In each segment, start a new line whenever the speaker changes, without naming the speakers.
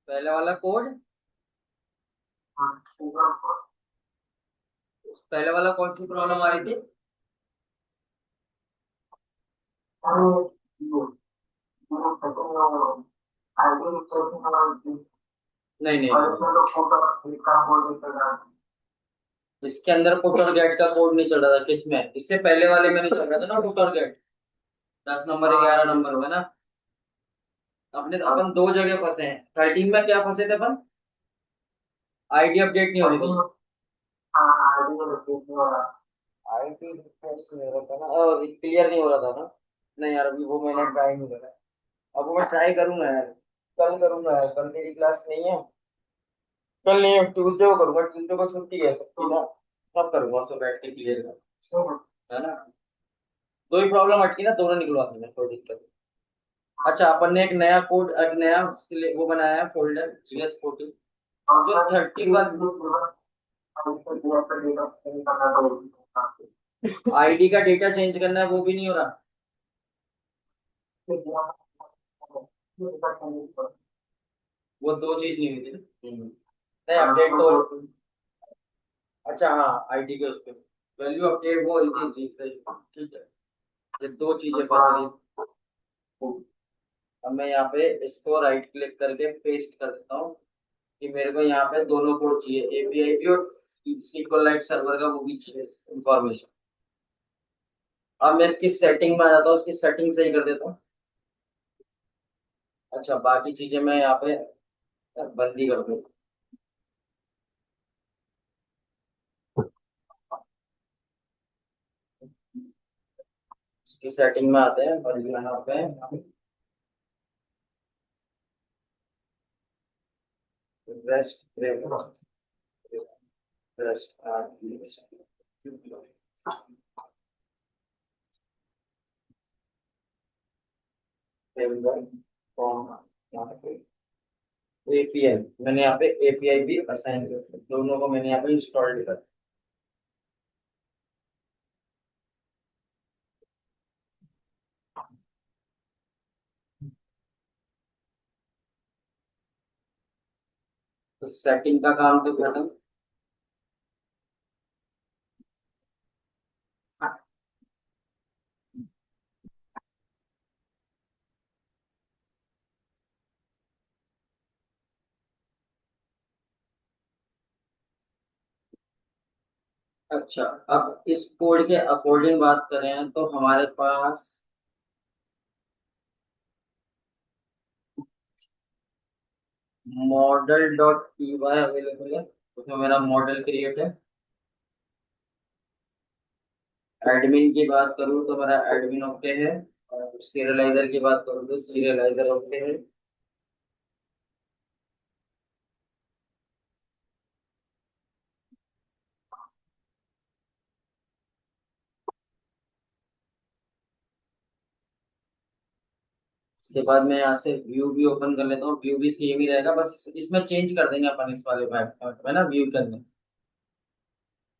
पहले वाला कोड। पहले वाला कौन सी प्रॉब्लम आ रही थी? नहीं नहीं नहीं, इसके अंदर पुट और गेट का कोड नहीं चल रहा था। किसमें? इससे पहले वाले में नहीं चल रहा था ना पुट और गेट। 10 नंबर 11 नंबर में ना। अपने अपन दो जगह फंसे हैं। 13 में क्या फंसे थे अपन? आईडी अपडेट नहीं हो रही थी। आईडी रिफ्रेश नहीं हो रहा था ना, और क्लियर नहीं हो रहा था ना। नहीं यार, अभी वो मैंने ट्राई नहीं करा। अब मैं ट्राई करूंगा यार। कल करूंगा यार, कल तेरी क्लास नहीं है। कल नहीं है, ट्यूसडे को करूंगा। ट्यूसडे को छुट्टी है सबकी ना। तब करूंगा सब बैठ के क्लियर कर, है ना। दो ही प्रॉब्लम अटकी ना, दोनों निकलवा देंगे, कोई दिक्कत नहीं। अच्छा, अपन ने एक नया कोड, एक नया वो बनाया है फोल्डर GS14। जो 31 आईडी का डेटा चेंज करना है, वो भी नहीं हो रहा। वो दो चीज नहीं हुई थी ना। नहीं, अपडेट तो। अच्छा हाँ, आईडी के उस पे वैल्यू अपडेट वो हुई थी, रिफ्रेश। ठीक है। ये दो चीजें फंस रही। अब मैं यहाँ पे इसको राइट क्लिक करके पेस्ट कर देता हूँ कि मेरे को यहाँ पे दोनों कोड चाहिए, एपीआई भी और SQLite सर्वर का वो भी चाहिए इंफॉर्मेशन। अब मैं इसकी सेटिंग में आ जाता हूँ, इसकी सेटिंग सही कर देता हूँ। अच्छा, बाकी चीजें मैं यहाँ पे बंदी कर दूँ। इसकी सेटिंग में आते हैं और यहाँ पे रेस्ट रेस्ट एपीआई। मैंने यहाँ पे एपीआई भी असाइन कर, दोनों को मैंने यहाँ पे इंस्टॉल कर। तो सेटिंग का काम तो खत्म। अच्छा, अब इस कोड के अकॉर्डिंग बात करें तो हमारे पास model dot P y available है। उसमें मेरा मॉडल क्रिएट है। एडमिन की बात करूँ तो मेरा एडमिन ओके है। और सीरियलाइजर की बात करूँ तो सीरियलाइजर ओके है। उसके बाद मैं यहाँ से व्यू भी ओपन कर लेता हूँ। व्यू भी सेम ही रहेगा, बस इसमें चेंज कर देंगे अपन इस वाले पार्ट में ना, व्यू करने।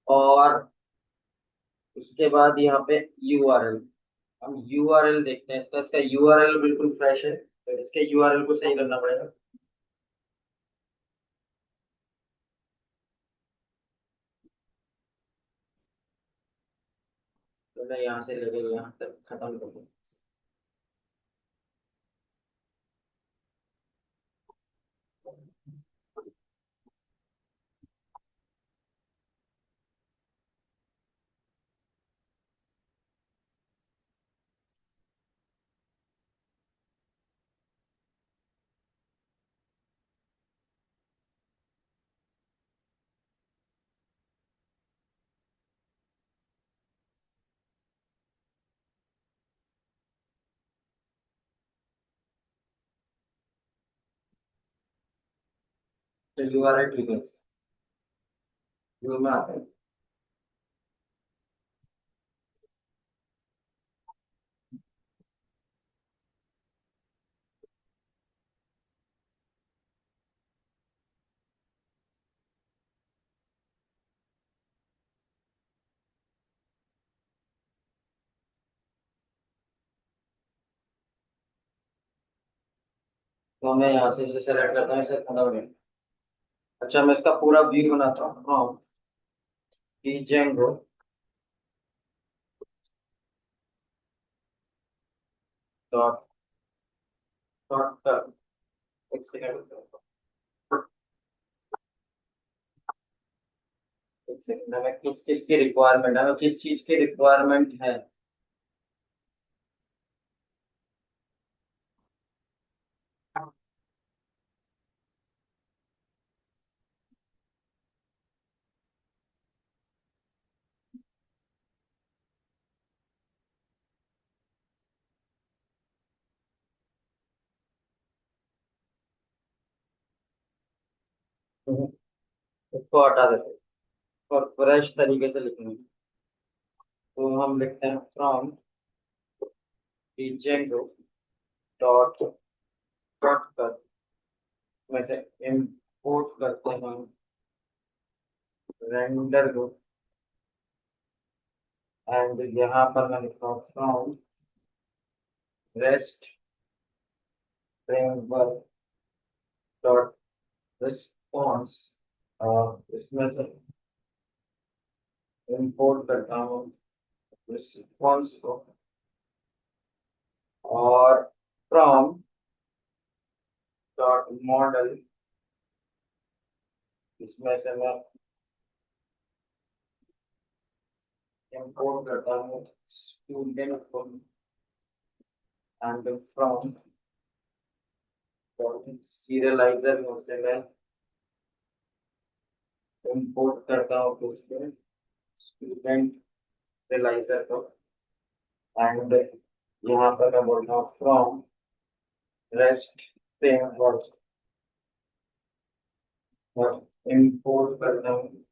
और उसके बाद यहाँ पे URL। हम URL देखते हैं इसका। इसका URL बिल्कुल फ्रेश है, तो इसके URL को सही करना पड़ेगा। तो मैं यहाँ से लेकर यहाँ तक खत्म कर दूँ। तो URL ठीक है। व्यू में आता है। तो मैं यहाँ से इसे सेलेक्ट करता हूँ, इसे खत्म कर। अच्छा, मैं इसका पूरा व्यू बनाता हूँ फ्रॉम Django डॉट डॉट। एक सेकंड, एक सेकंड, हमें किस किस की रिक्वायरमेंट है, हमें किस चीज की रिक्वायरमेंट है। उसको हटा देते हैं और फ्रेश तरीके से लिखेंगे। तो हम लिखते हैं फ्रॉम Django डॉट डॉट कर, में से इंपोर्ट करते हैं रेंडर को। एंड यहाँ पर मैं लिखता हूँ from rest framework dot response, और इसमें से इंपोर्ट करता हूँ रिस्पॉन्स को। और फ्रॉम डॉट मॉडल, इसमें से मैं इंपोर्ट करता हूँ स्टूडेंट को। एंड फ्रॉम सीरियलाइजर में से मैं इंपोर्ट करता हूँ उसके स्टूडेंट रियलाइजर को। एंड यहाँ पर मैं बोलता हूँ फ्रॉम रेस्ट फ्रेमवर्क और इंपोर्ट करता हूँ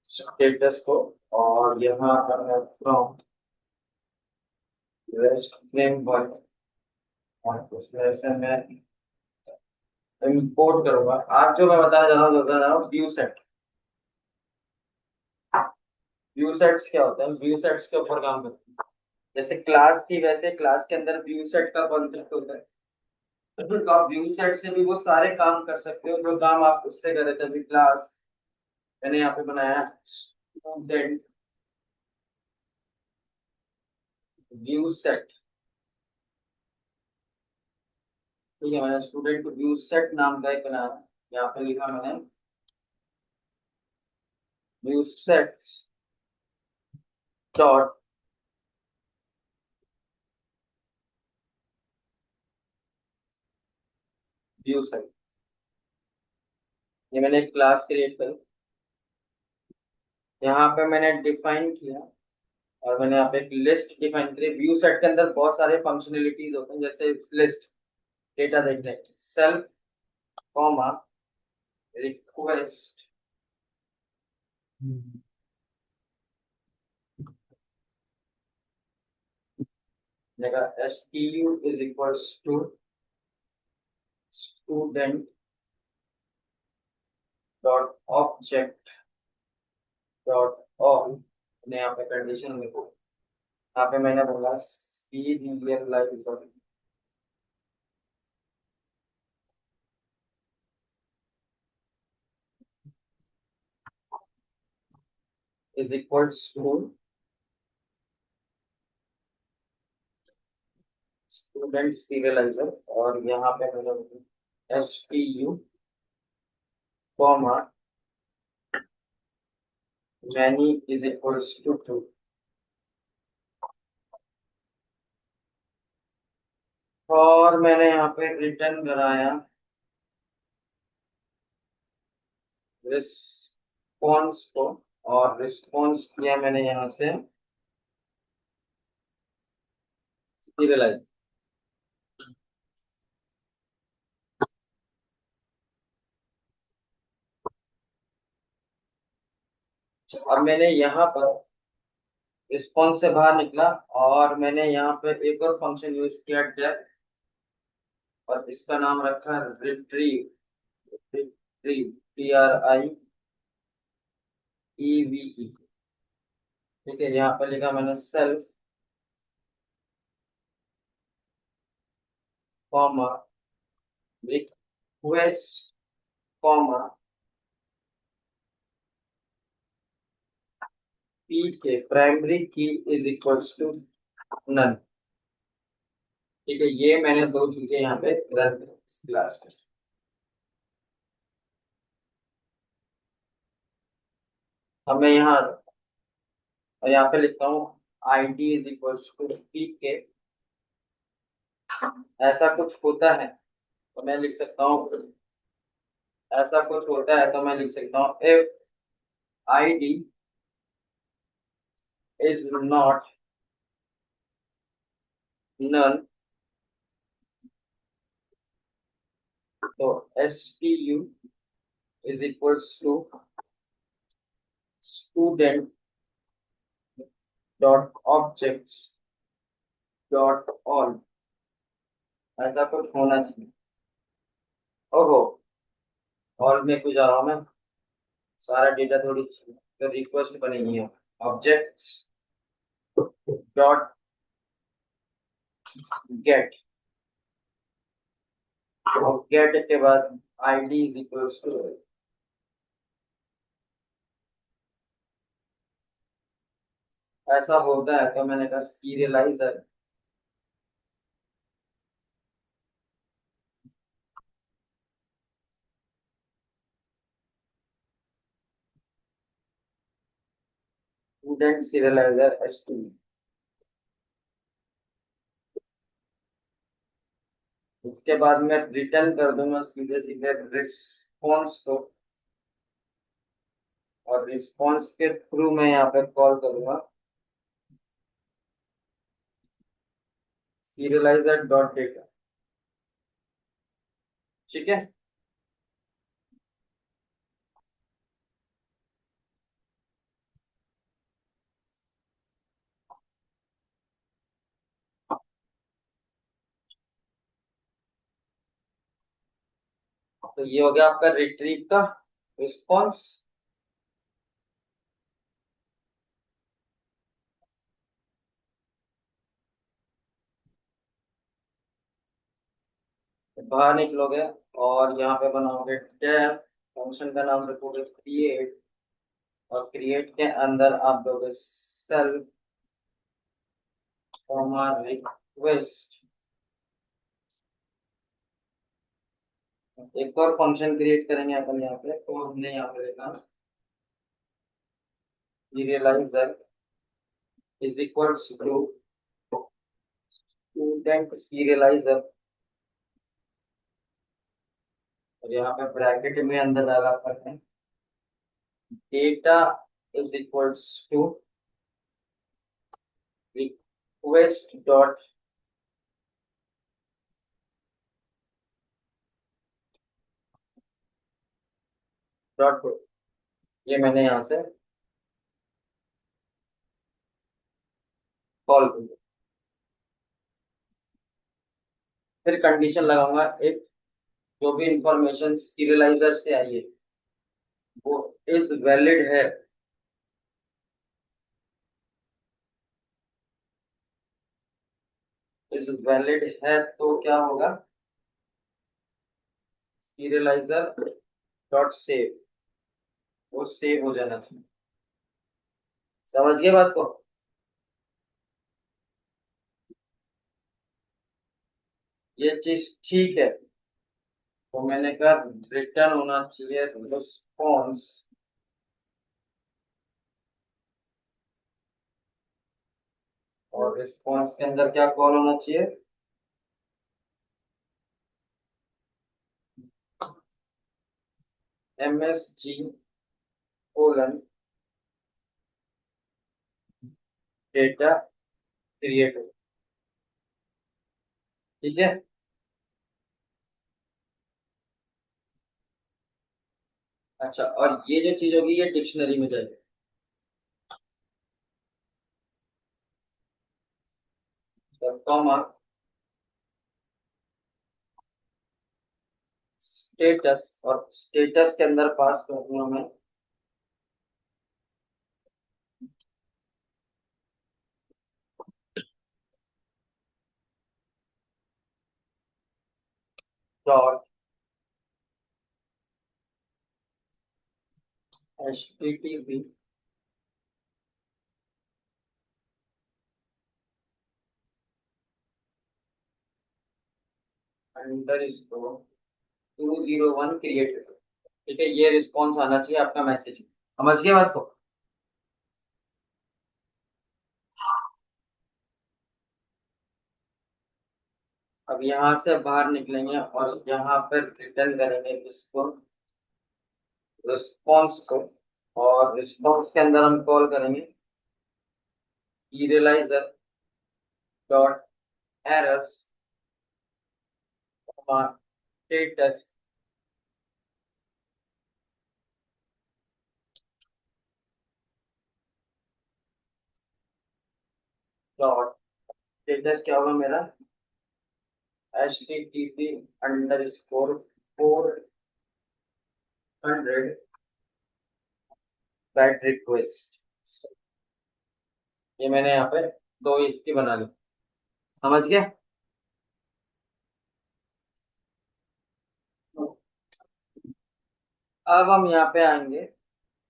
स्टेटस को। और यहाँ पर मैं फ्रॉम रेस्ट फ्रेमवर्क, और उसमें से मैं इंपोर्ट करूंगा। आज जो मैं बता रहा हूँ व्यू सेट। व्यू सेट्स क्या होता है, व्यू सेट्स के ऊपर काम करते हैं। जैसे क्लास थी, वैसे क्लास के अंदर व्यू सेट का कॉन्सेप्ट होता है। तो फिर आप व्यू सेट से भी वो सारे काम कर सकते हो जो काम आप उससे कर रहे थे। अभी क्लास मैंने यहाँ पे बनाया स्टूडेंट व्यू सेट। ठीक है, मैंने स्टूडेंट व्यू सेट नाम का एक बनाया। यहाँ पे लिखा मैंने view set dot view set. ये मैंने एक क्लास क्रिएट करी, यहाँ पे मैंने डिफाइन किया, और मैंने यहाँ पे एक लिस्ट डिफाइन करी। व्यू सेट के अंदर बहुत सारे फंक्शनलिटीज होते हैं, जैसे लिस्ट, डेटा देखने, सेल्फ, कॉमा, रिक्वेस्ट, जगह stu is equals to student dot object dot all. मैंने यहाँ पे कंडीशन में, यहाँ पे मैंने बोला serializer is equals to student serializer. और यहाँ पे मैंने stu comma many is equals to two. और मैंने यहाँ पे रिटर्न कराया रिस्पॉन्स को, और रिस्पॉन्स किया मैंने यहाँ से सीरियलाइज। और मैंने यहाँ पर रिस्पॉन्स से बाहर निकला, और मैंने यहाँ पे एक और फंक्शन यूज किया डेफ, और इसका नाम रखा रिट्रीव। Retrieve TRIEVE। ठीक है, यहाँ पर लिखा मैंने self comma request comma P के प्राइमरी की इज इक्वल्स टू नन। ठीक है, ये मैंने दो चीजें यहाँ पे रन क्लास में। अब मैं यहाँ और यहाँ पे लिखता हूँ I D is equals to P K. ऐसा कुछ होता है तो मैं लिख सकता हूँ, ऐसा कुछ होता है तो मैं लिख सकता हूँ if I D is not none, तो s t u is equals to student dot objects dot all. ऐसा कुछ होना चाहिए। ओहो, ऑल में कुछ जा रहा हूँ मैं, सारा डेटा थोड़ी तो रिक्वेस्ट बनेगी है ऑब्जेक्ट्स डॉट गेट, और गेट के बाद आईडी इज इक्वल्स टू, ऐसा होता है तो मैंने कहा serializer student serializer S to. उसके बाद मैं रिटर्न कर दूंगा सीधे सीधे रिस्पॉन्स को, और रिस्पॉन्स के थ्रू मैं यहाँ पे कॉल करूंगा सीरियलाइजर डॉट डेटा। ठीक है, तो ये हो गया आपका रिट्रीव का रिस्पॉन्स। बाहर निकलोगे और यहाँ पे बनाओगे टैब, फंक्शन का नाम रखोगे क्रिएट, और क्रिएट के अंदर आप दोगे सेल्फ कॉमा रिक्वेस्ट। एक और फंक्शन क्रिएट करेंगे अपन यहाँ पे, तो हमने यहाँ पे लिखा serializer is equals to student serializer, और यहाँ पे ब्रैकेट में अंदर डाला अपन data is equals to request dot dot. ये मैंने यहाँ से कॉल किया, फिर कंडीशन लगाऊंगा इफ जो भी इंफॉर्मेशन सीरियलाइजर से आई है वो इज वैलिड है, इज वैलिड है तो क्या होगा, सीरियलाइजर डॉट सेव, वो सेव हो जाना चाहिए। समझ गए बात को? ये चीज ठीक है, तो मैंने कहा रिटर्न होना चाहिए रिस्पॉन्स, और रिस्पॉन्स के अंदर क्या कॉल होना चाहिए, MSG कोलन डेटा क्रिएट। ठीक है, अच्छा, और ये जो चीज होगी ये डिक्शनरी में जाएगी, कॉमा स्टेटस, और स्टेटस के अंदर पास करूंगा मैं डॉट HTTP अंडरस्कोर 201 क्रिएट। ठीक है, ये रिस्पॉन्स आना चाहिए आपका मैसेज। समझ गए बात को? अब यहाँ से बाहर निकलेंगे और यहाँ पर रिटर्न करेंगे इसको, रिस्पॉन्स को। और रिस्पॉन्स के अंदर हम कॉल करेंगे serializer dot errors status dot status क्या होगा मेरा, HTTP अंडरस्कोर 400 बैट रिक्वेस्ट। ये मैंने यहाँ पे दो इसकी बना ली। समझ गए? अब हम यहाँ पे आएंगे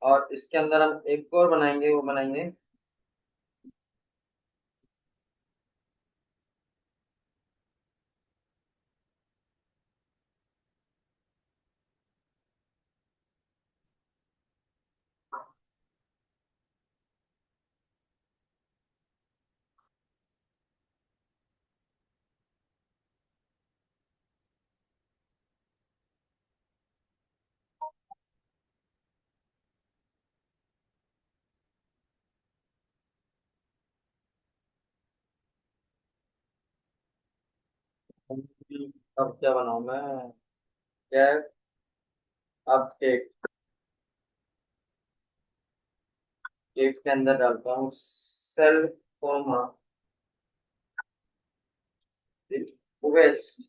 और इसके अंदर हम एक और बनाएंगे, वो बनाएंगे अब क्या बनाऊं मैं, कैब अपडेट। डेट के अंदर डालता हूँ सेल कोमा वेस्ट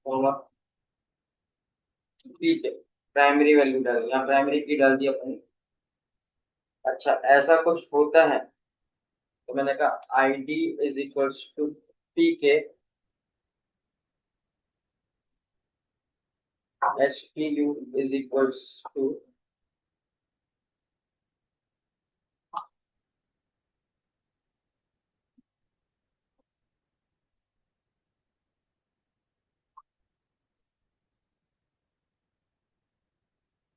कोमा पीछे प्राइमरी वैल्यू डाल, यहाँ प्राइमरी की डाल दी अपनी। अच्छा, ऐसा कुछ होता है तो मैंने कहा ID is equals to PK HTU is equals to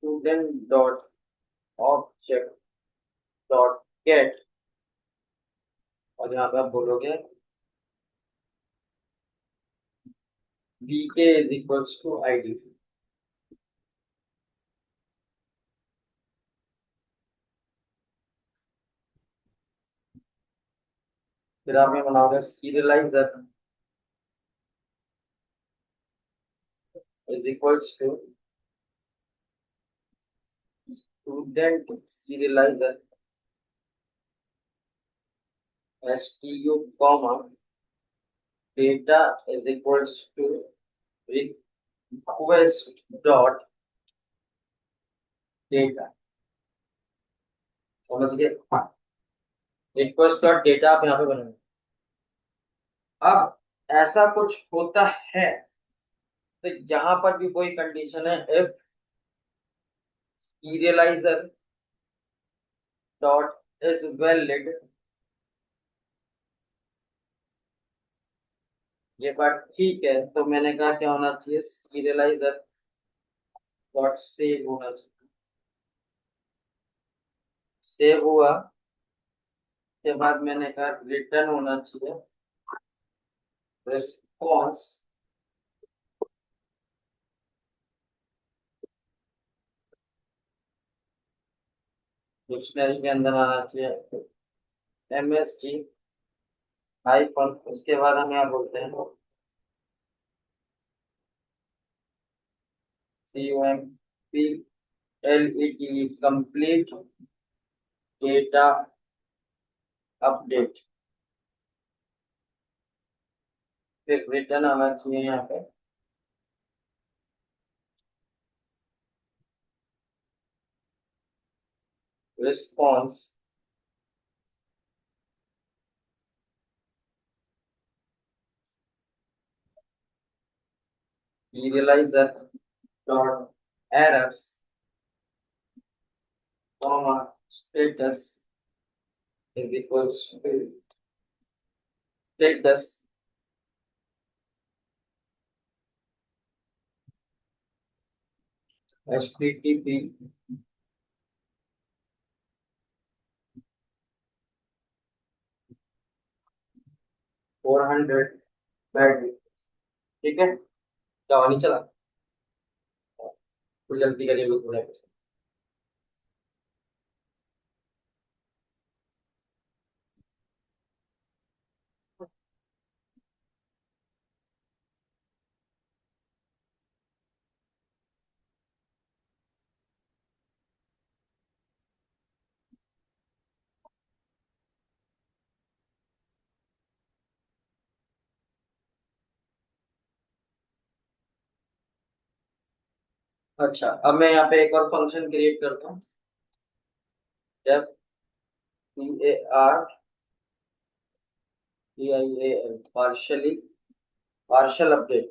student dot object dot get. और यहाँ पे आप बोलोगे VK is equals to ID। फिर आप ये बनाओगे serializer is equals to student serializer STU comma data is equals to request dot data. समझ गए? रिक्वेस्ट डॉट डेटा आप यहाँ पे बनाएंगे। अब ऐसा कुछ होता है तो यहाँ पर भी कोई कंडीशन है, if serializer dot is valid. ये बात ठीक है, तो मैंने कहा क्या होना चाहिए, serializer डॉट सेव होना चाहिए। सेव हुआ के बाद मैंने कहा रिटर्न होना चाहिए रिस्पॉन्स डिक्शनरी के अंदर आना चाहिए MSG हाइफन, उसके बाद हम यहाँ बोलते हैं COMPLET कंप्लीट डेटा अपडेट। फिर रिटर्न आना चाहिए यहाँ पे response serializer dot errors comma status is equals to status http 400 battery. ठीक है, जावा नहीं चला, कोई गलती करिए लोग थोड़ा। अच्छा, अब मैं यहाँ पे एक और फंक्शन क्रिएट करता हूँ। जब PARTIAL पार्शियल अपडेट।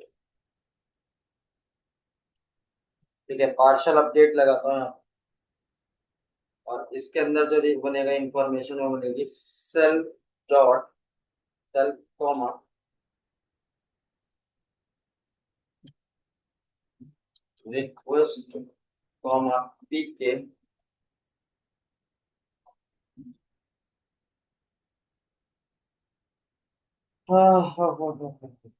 ठीक है, पार्शियल अपडेट लगाता हूँ यहाँ। और इसके अंदर जो बनेगा इंफॉर्मेशन वो बनेगी self dot self comma request comma PK हाँ हाँ हाँ हाँ हाँ।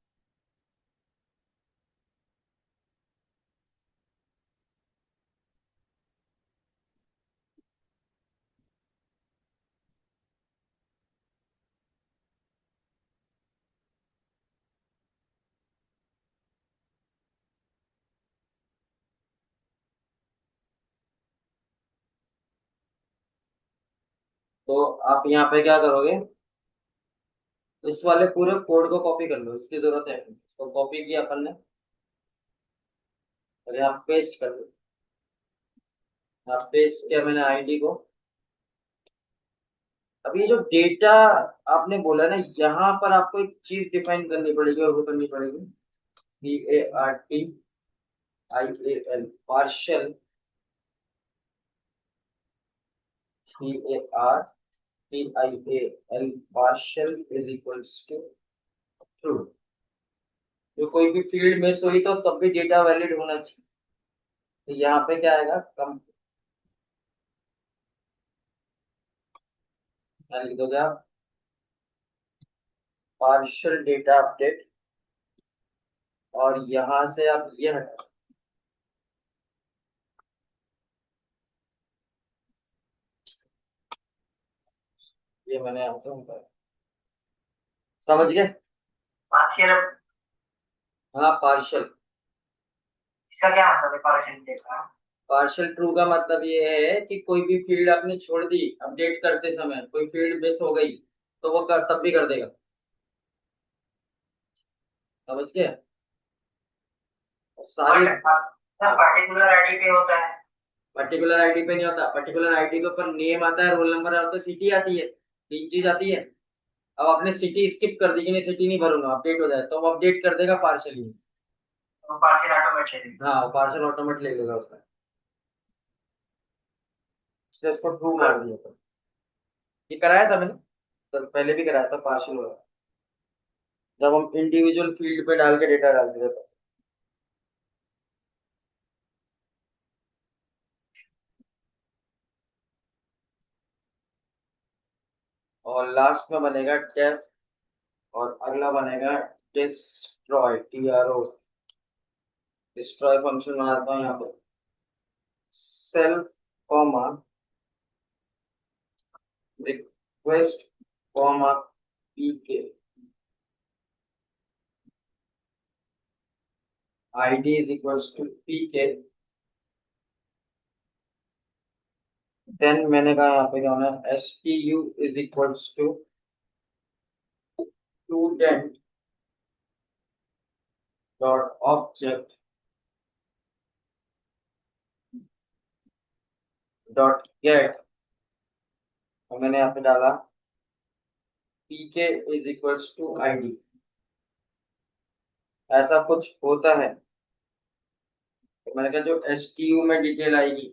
तो आप यहाँ पे क्या करोगे, इस वाले पूरे कोड को कॉपी कर लो, इसकी जरूरत है। तो कॉपी किया अपन ने और यहाँ पेस्ट कर दो। यहाँ पेस्ट किया मैंने आईडी को। अब ये जो डेटा आपने बोला ना, यहाँ पर आपको एक चीज डिफाइन करनी पड़ेगी, और वो करनी पड़ेगी PARTIAL partial PARTIAL partial is equals to true. जो कोई भी फील्ड मिस हुई तो तब भी डेटा वैलिड होना चाहिए। तो यहाँ पे क्या आएगा, कम लिख दोगे आप पार्शियल डेटा अपडेट, और यहाँ से आप ये हटा। ये मैंने आपसे हटाया, समझ गए।
पार्शियल।
हाँ पार्शियल।
इसका क्या मतलब है पार्शियल का?
पार्शियल ट्रू का मतलब ये है कि कोई भी फील्ड आपने छोड़ दी अपडेट करते समय, कोई फील्ड मिस हो गई तो वो तब भी कर देगा। समझ गए। और सारी
बट सर पर्टिकुलर आईडी पे होता है।
पर्टिकुलर आईडी पे नहीं होता, पर्टिकुलर आईडी के ऊपर नेम आता है, रोल नंबर आता है, सिटी आती है, तीन चीज आती है। अब आपने सिटी स्किप कर दी कि नहीं, सिटी नहीं भरूंगा, अपडेट हो जाए, तो वो अपडेट कर देगा पार्शली।
तो पार्शियल ऑटोमेटेड।
हाँ, पार्सल ऑटोमेट ले लेगा उसका। इसलिए उसको ट्रू
सर
मार दिया था। ये कराया था मैंने, तो पहले भी कराया था पार्सल वाला, जब हम इंडिविजुअल फील्ड पे डाल के डेटा डालते थे। और लास्ट में बनेगा डेफ, और अगला बनेगा डिस्ट्रॉय, TRO। डिस्ट्रॉय फंक्शन बनाता हूँ यहाँ पे, self comma request comma PK ID is equals to PK. Then मैंने कहा यहाँ पे क्या होना है, STU is equals to student dot object dot get. और मैंने यहाँ पे डाला PK is equals to ID. ऐसा कुछ होता है मैंने कहा जो STU में डिटेल आएगी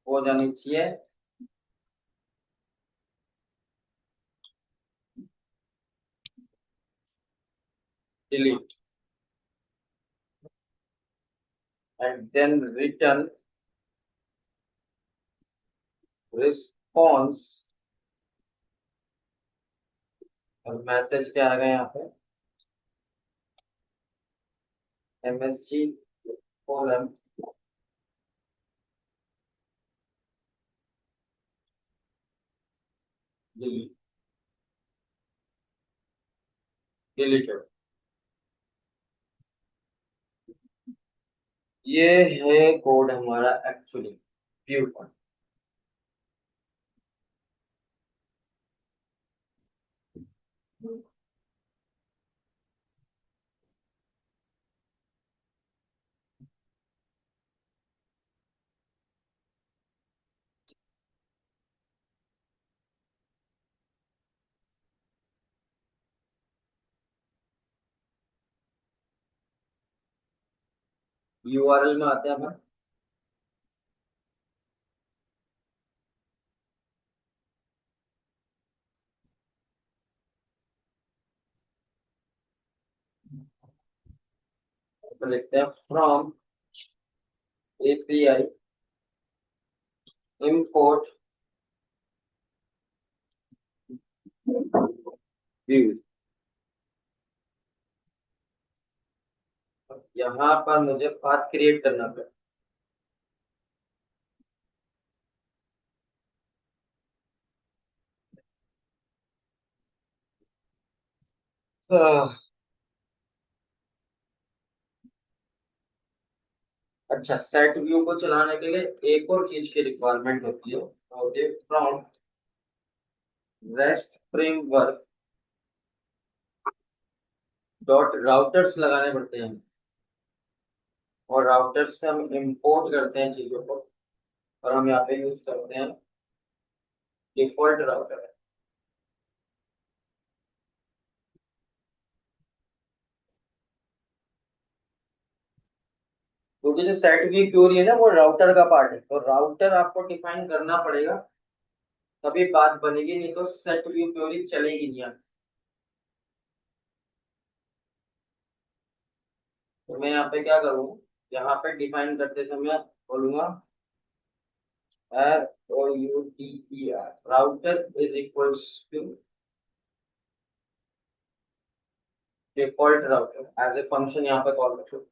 वो जानी चाहिए। Delete and then return response. और मैसेज क्या आ गया यहाँ पे, MSG कॉलम डिलीट, डिलीटेड। ये है कोड हमारा एक्चुअली व्यू पॉइंट। URL में आते हैं हम, तो लिखते हैं फ्रॉम API import views। यहाँ पर मुझे पाथ क्रिएट करना पड़ेगा। अच्छा, सेट व्यू को चलाने के लिए एक और चीज की रिक्वायरमेंट होती है, from rest framework dot routers लगाने पड़ते हैं। और राउटर्स से हम इंपोर्ट करते हैं चीजों को, और हम यहाँ पे यूज करते हैं डिफॉल्ट राउटर। क्योंकि जो सेट व्यू क्यूरी है ना वो राउटर का पार्ट है, तो राउटर आपको डिफाइन करना पड़ेगा, तभी बात बनेगी, नहीं तो सेट व्यू क्यूरी चलेगी नहीं। तो मैं यहाँ पे क्या करूँ, यहाँ पे डिफाइन करते समय बोलूंगा ROUTER router is equals to default router as a function यहाँ पे कॉल करो।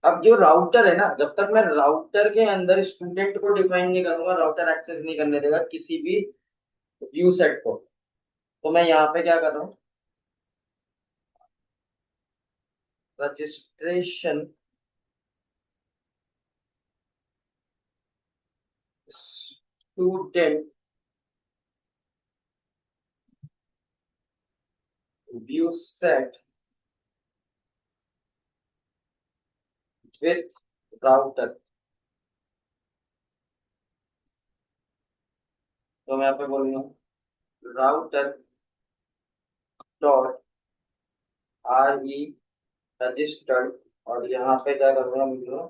अब जो राउटर है ना, जब तक मैं राउटर के अंदर स्टूडेंट को डिफाइन नहीं करूंगा, राउटर एक्सेस नहीं करने देगा किसी भी व्यू सेट को। तो मैं यहाँ पे क्या कर रहा हूँ, registration student view set with router. तो मैं यहाँ पे बोलूंगा राउटर डॉट RE रजिस्टर्ड, और यहाँ पे क्या करूंगा मित्रों,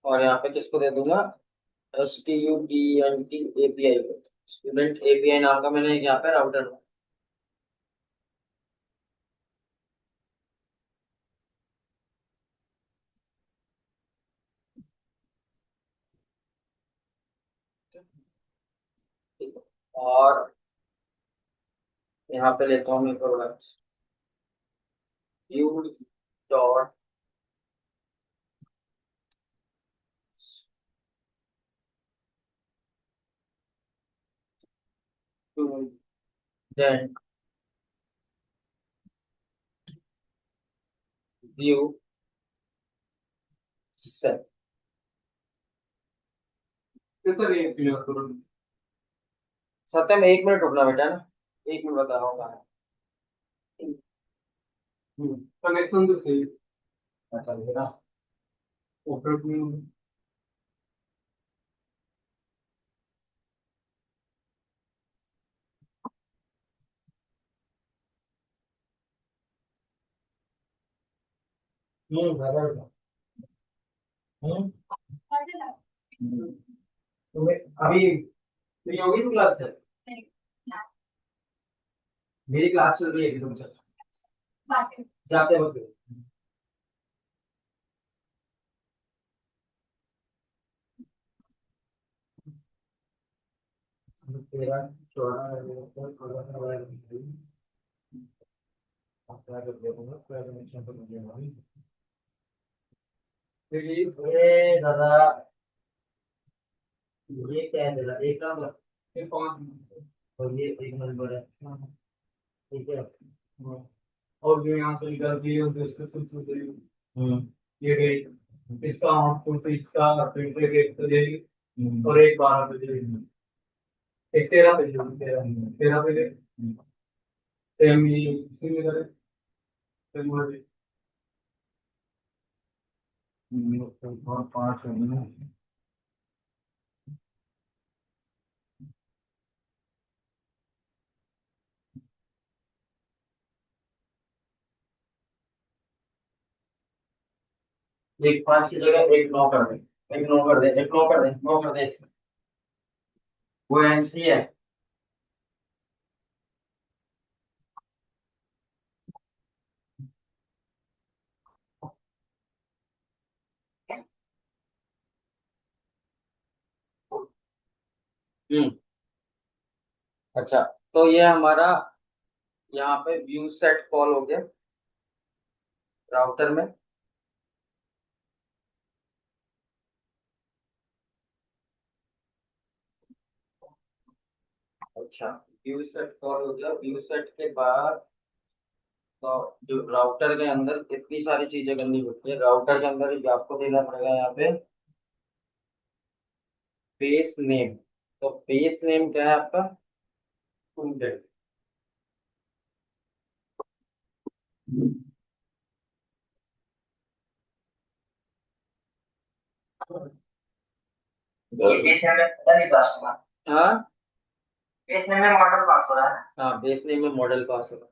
और यहाँ पे किसको दे दूंगा, STUDENT API को, स्टूडेंट API नाम का मैंने यहाँ पे राउटर। और यहाँ पे लेता हूँ मैं product view dot student view set. Sir ये क्लियर करो। सत्यम एक मिनट रुकना बेटा ना, एक मिनट बता रहा हूँ कहाँ है। कनेक्शन तो सही है। अच्छा, ऊपर भी बराबर। हम्म। तुम्हें अभी फ्री होगी तो क्लास से? मेरी क्लास चल रही है एकदम से जाते वक्त। तेरा 14 अप्लाई कर दूंगा फिर एडमिशन तो मुझे होगी। अरे दादा, ये क्या है दादा, एक नंबर फिर 5 और ये एक नंबर है। ठीक है। हाँ। और जो यहाँ से निकल गई और डिस्कशन चल रही है। ये गई इसका आउटपुट इसका प्रिंटर एक तो देगी और एक 12 पे देगी। एक 13 पे देगी, 13 पे देगी। सेम ही इसी में करें। Same word. और 5 होंगे। एक 5 की जगह एक 9 कर दे। एक 9 कर दे, एक 9 कर दे, 9 कर दे। वो एनसी है। हम्म। अच्छा, तो ये हमारा यहाँ पे व्यू सेट कॉल हो गया राउटर में। अच्छा, व्यू सेट कॉल हो गया। व्यू सेट के बाद तो जो राउटर के अंदर इतनी सारी चीजें करनी पड़ती है। राउटर के अंदर ये आपको देना पड़ेगा यहाँ पे बेस नेम। तो बेस नेम क्या है आपका? स्टूडेंट।
ये बेस नेम में पता नहीं पास होगा।
हाँ।
बेस नेम में मॉडल पास हो रहा है।
हाँ, बेस नेम में मॉडल पास होगा।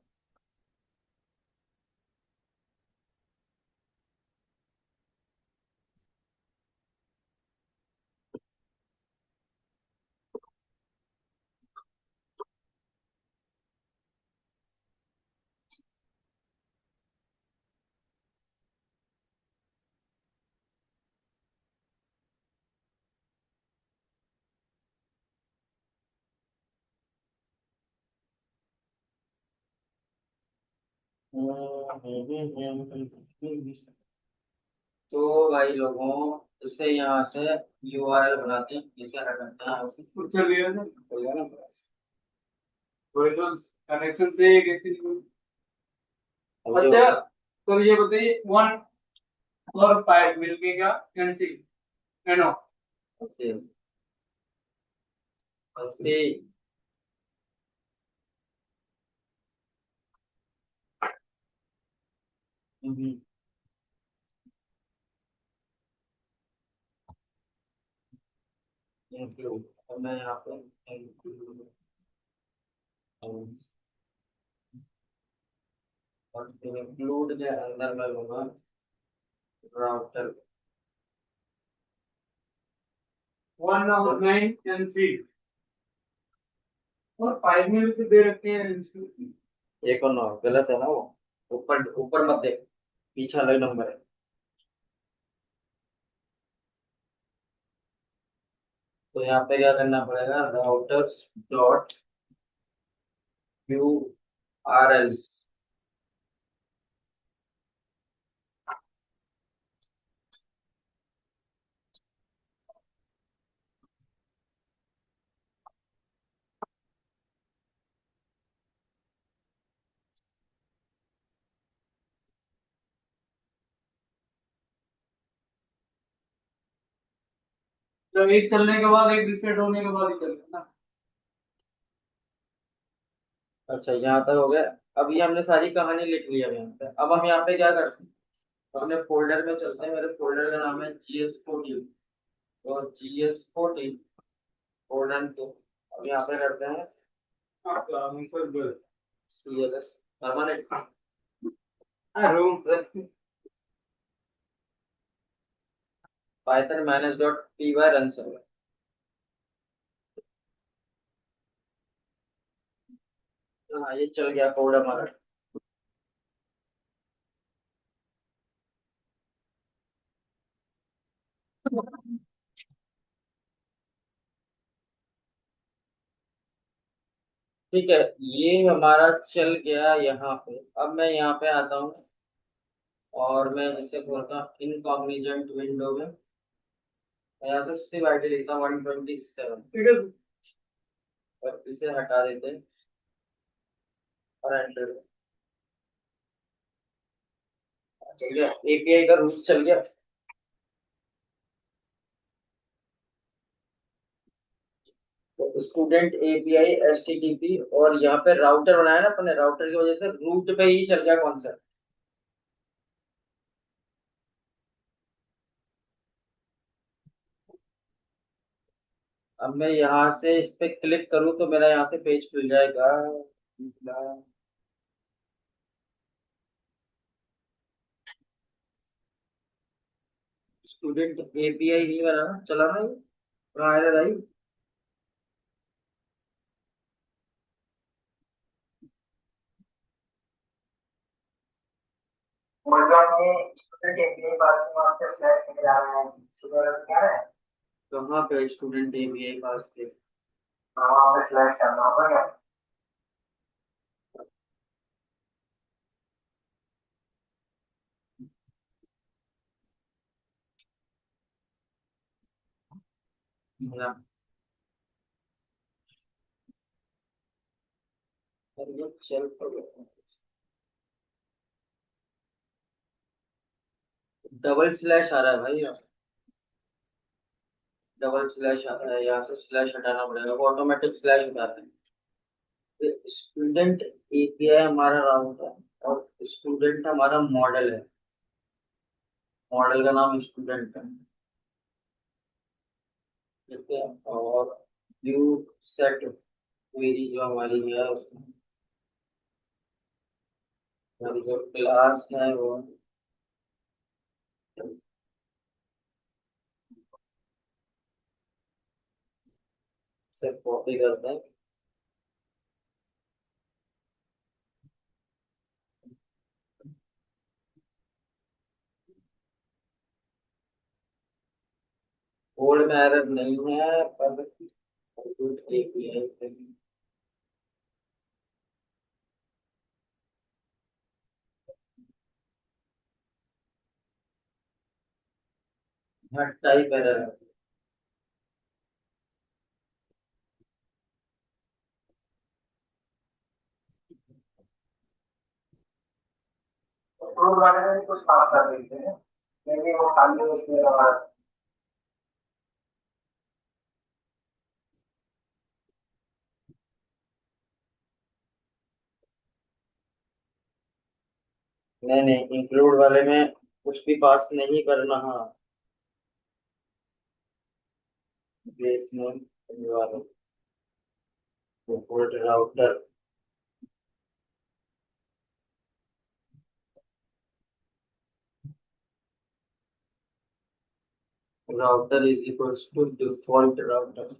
तो भाई लोगों, इसे यहाँ से यूआरएल बनाते हैं, इसे हटाते हैं यहाँ से। चलिए ना, हो गया ना बस। कनेक्शन से कैसे? अच्छा, तो ये बताइए 1 और 5 मिलके क्या एनसी एनो? अस्सी अस्सी। हम्म, include। और मैं यहाँ पे include और इंक्लूड के अंदर मैं लूंगा राउटर। 1 और 9 एनसी और 5 में से दे रखे हैं NC। एक और 9 गलत है ना वो। ऊपर ऊपर मत देख, पीछे अलग नंबर है। तो यहाँ पे क्या करना पड़ेगा? Routers dot U R L. जब एक चलने के बाद एक रिसेट होने के बाद ही चलेगा ना। अच्छा, यहाँ तक हो गया। अब ये हमने सारी कहानी लिख ली है यहाँ पे। अब हम यहाँ पे क्या करते हैं? अपने फोल्डर में चलते हैं, मेरे फोल्डर का नाम है GS14। और GS14 फोल्डर को अब यहाँ पे करते हैं CLS परमानेंट रूम से Python manage dot P Y run server. हाँ ये चल गया कोड हमारा। ठीक है, ये हमारा चल गया यहाँ पे। अब मैं यहाँ पे आता हूँ और मैं इसे बोलता हूँ इनकॉग्निजेंट विंडो में। मैं यहाँ से सिर्फ आईडी लिखता हूँ 127, ठीक है। और इसे हटा देते हैं और एंटर। चल गया, एपीआई का रूट चल गया। तो स्टूडेंट एपीआई HTTP, और यहाँ पे राउटर बनाया ना अपने, राउटर की वजह से रूट पे ही चल गया कॉन्सेप्ट। अब मैं यहाँ से इस पे क्लिक करूँ तो मेरा यहाँ से पेज खुल जाएगा। स्टूडेंट एपीआई नहीं बना ना, चला ना ये, कहाँ है रे भाई।
बोलता हूँ स्टूडेंट एपीआई पास में वहाँ पे स्लैश निकल आ रहा है, सुबह क्या है?
कहाँ पे स्टूडेंट एपीआई पास थे।
हाँ वहाँ पे स्लैश करना होगा क्या?
ना, और ये चल तो गया। डबल स्लैश आ रहा है भाई, डबल स्लैश आता है, यहाँ से स्लैश हटाना पड़ेगा, वो ऑटोमेटिक स्लैश हटाते हैं। स्टूडेंट एपीआई हमारा राउट है और स्टूडेंट हमारा मॉडल है। मॉडल का नाम स्टूडेंट है, ठीक है। और व्यू सेट क्वेरी जो हमारी है उसमें हमारी जो क्लास है वो से कॉपी करते हैं। कोड में एरर नहीं है पर एपीआई टाइप एरर है।
अप्रूव वाले में भी कुछ पास कर देते हैं, क्योंकि वो खाली उसमें
नहीं नहीं, इंक्लूड वाले में कुछ भी पास नहीं करना। हाँ, बेस में वाले port router, router is equals to default router.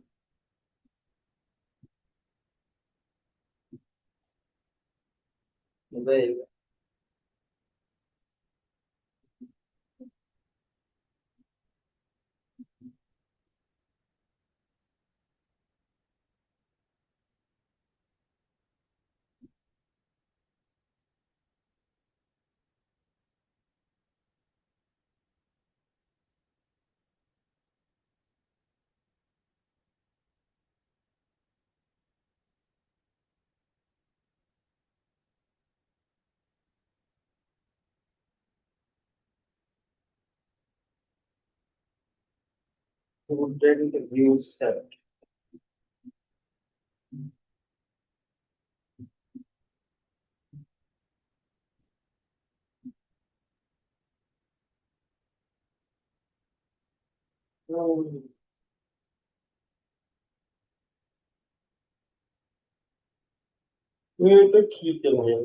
Student view set, hmm, ये तो ठीक है भाई।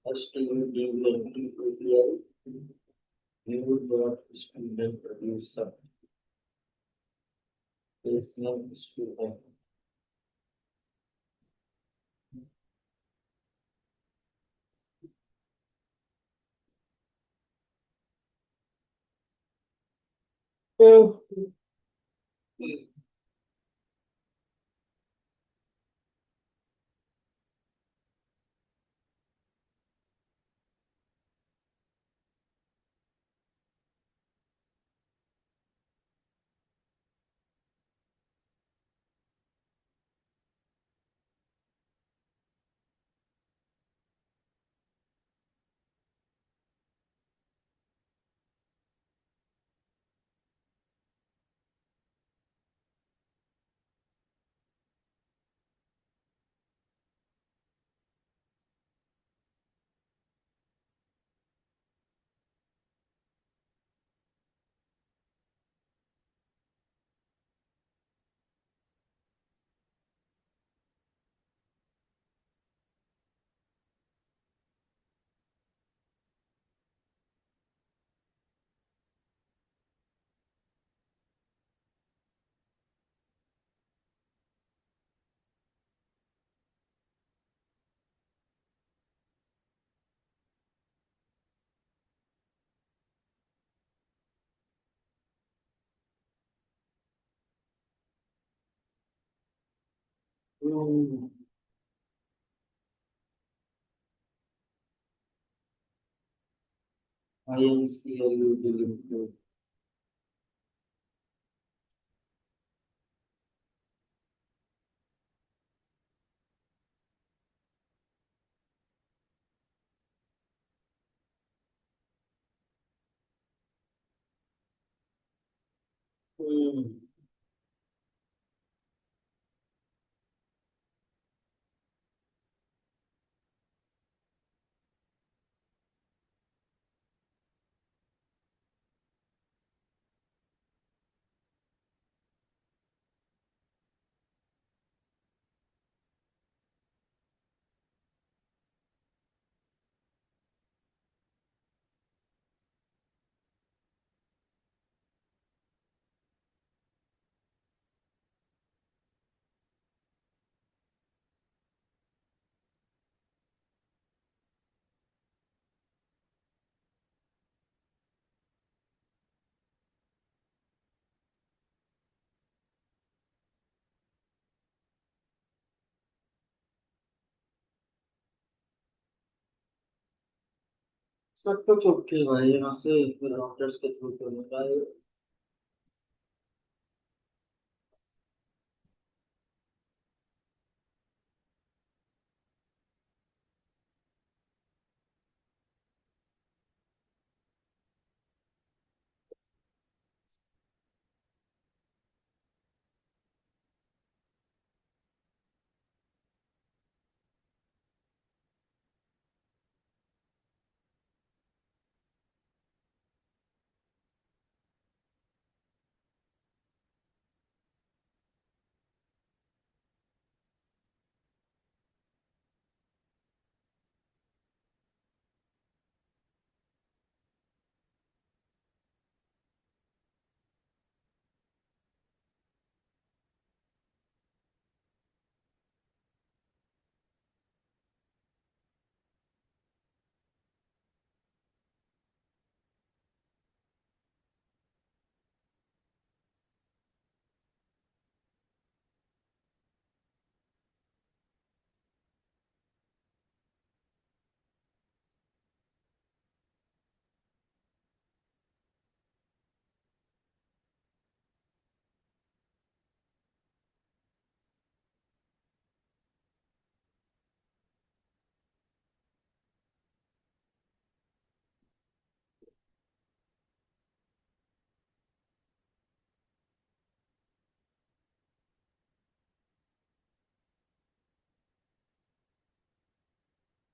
Student development API, new dot student producer, placement student. INCLU development. सब कुछ ओके भाई, यहाँ से फिर डॉक्टर्स के थ्रू तो होता है।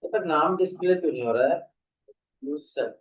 तो पर नाम डिस्प्ले क्यों नहीं हो रहा है? Use set.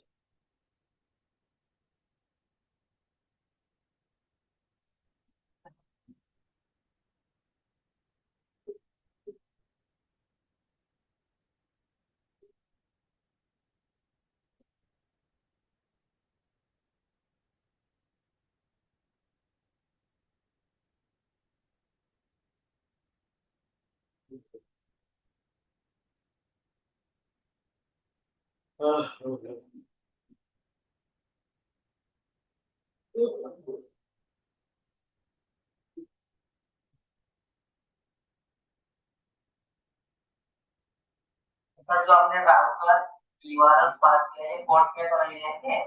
सर जो आपने राउटर यूआरएल पास किया है कोर्स में तो नहीं रहते?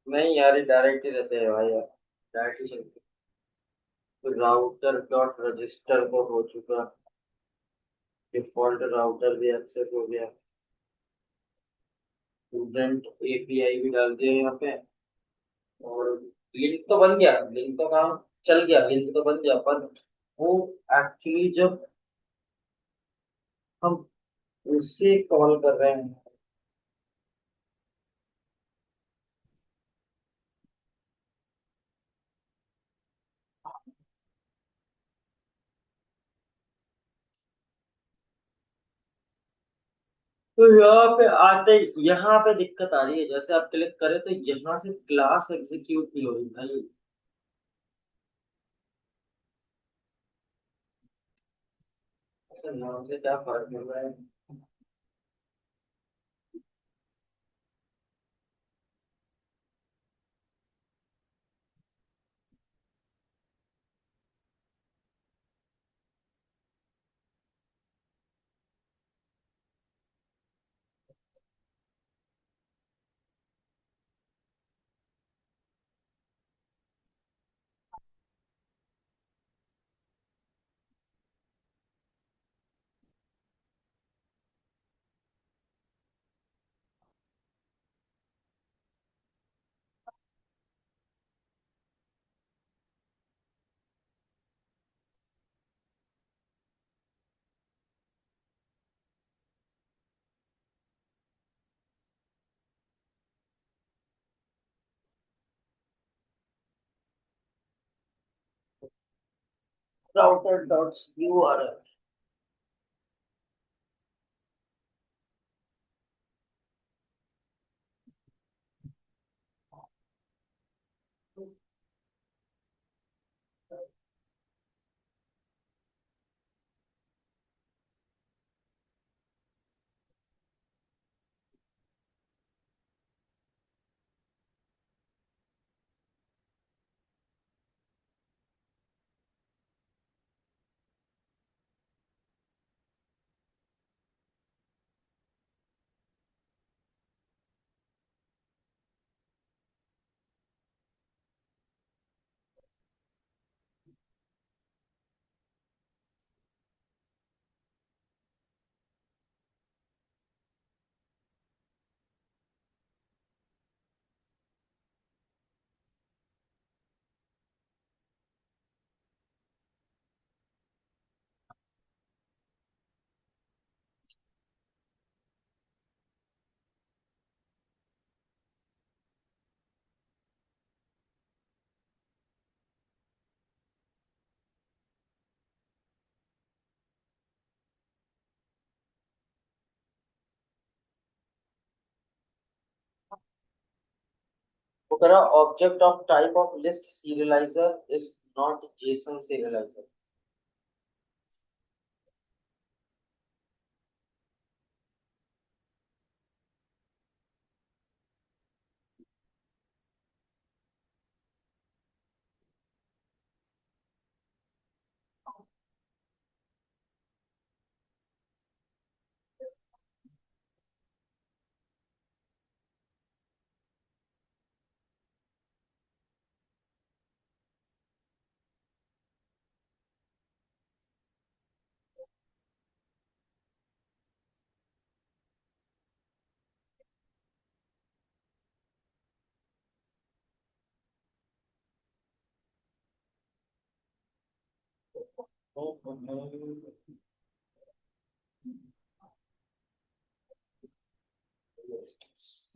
नहीं यार, ये डायरेक्ट ही रहते हैं भाई यार। डायरेक्ट ही चलते। तो राउटर डॉट रजिस्टर को हो चुका। डिफॉल्ट राउटर भी एक्सेस हो गया। स्टूडेंट एपीआई भी डाल दिया यहाँ पे। और लिंक तो बन गया, लिंक तो काम चल गया, लिंक तो बन गया, पर वो एक्चुअली जब हम उससे कॉल कर रहे हैं। तो यहाँ पे आते, यहाँ पे दिक्कत आ रही है, जैसे आप क्लिक करें तो यहाँ से क्लास एग्जीक्यूट नहीं हो रही भाई। ऐसा नाम से क्या फर्क पड़ रहा है? Router dot URL. वो कह रहा object of type of list serializer is not JSON serializer.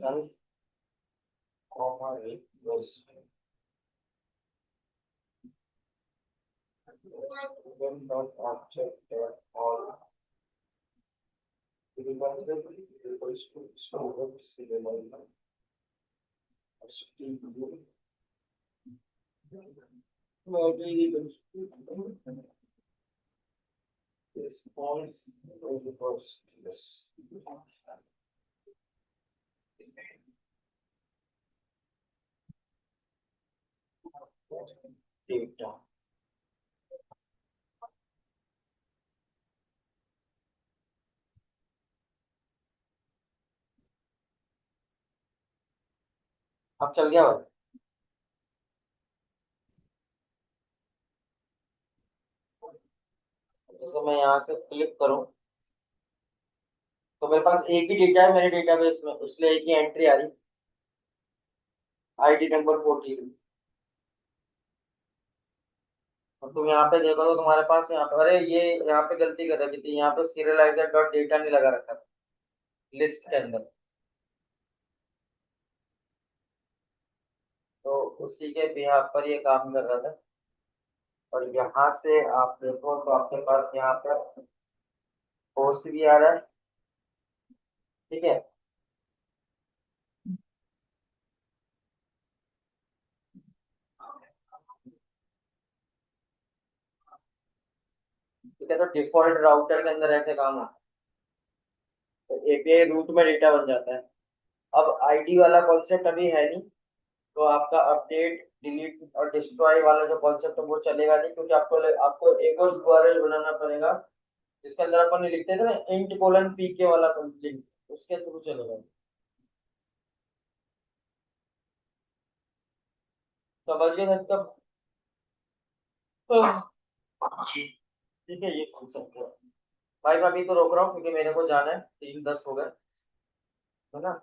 सन कॉमा एक बस one dot object dot all response reverse yes data अब चल गया भाई। जैसे मैं यहाँ से क्लिक करूँ तो मेरे पास एक ही डेटा है मेरे डेटाबेस में, इसलिए एक ही एंट्री आ रही, आईडी नंबर 14। और तुम यहाँ पे देखो तो तुम्हारे पास यहाँ पर, अरे ये यहाँ पे गलती कर रखी थी, यहाँ पे सीरियलाइजर डॉट डेटा नहीं लगा रखा था लिस्ट के अंदर, तो उसी के बिहाफ पर ये काम कर रहा था। और यहाँ से आप देखो तो आपके पास यहाँ पर पोस्ट भी आ रहा है, ठीक है। ठीक है, तो डिफॉल्ट राउटर के अंदर ऐसे काम होता है, तो एपीआई रूट में डेटा बन जाता है। अब आईडी वाला कॉन्सेप्ट अभी है नहीं, तो आपका अपडेट डिलीट और डिस्ट्रॉय वाला जो कॉन्सेप्ट है वो चलेगा नहीं, क्योंकि आपको एक और यूआरएल बनाना पड़ेगा जिसके अंदर अपन ने लिखते थे ना इंट कोलन पीके वाला लिंक, उसके थ्रू चलेगा। समझ गए मतलब। ठीक है, ये कॉन्सेप्ट है भाई। मैं अभी तो रोक रहा हूँ क्योंकि मेरे को जाना है, 3:10 हो गए, है ना।